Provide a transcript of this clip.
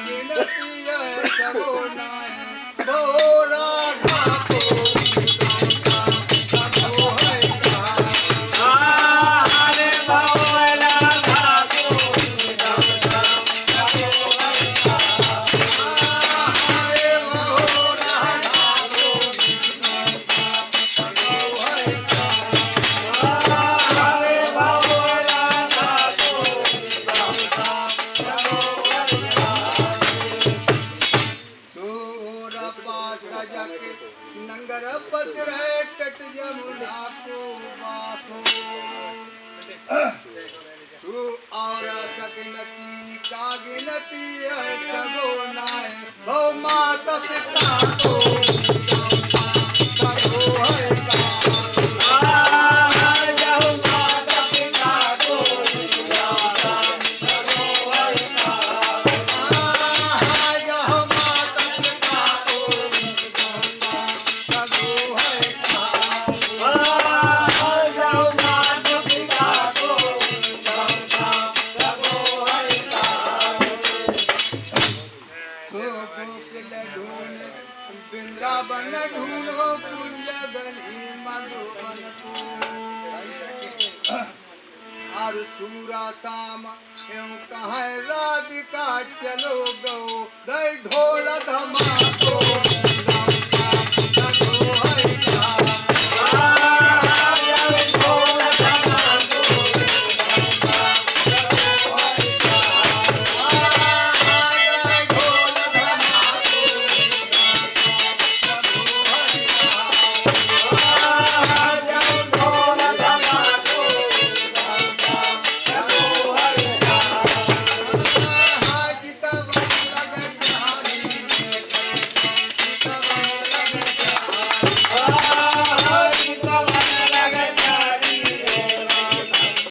विनती है सबो नाय बो राधा को सबो है हरे भोला ठाकुर हरे बो राधा को सबो है हरे भोला ठाकुर दूर पास जाके नंगर पतरे टट यमुना को बासो तू और सकनती का गिनती है सबो नाय भो माता पिता को सबो है वृंदावन ढूंढो कुंज गली मधुबन को और सूरा शाम क्यों कहे राधिका चलो गो दई ढोल धमाको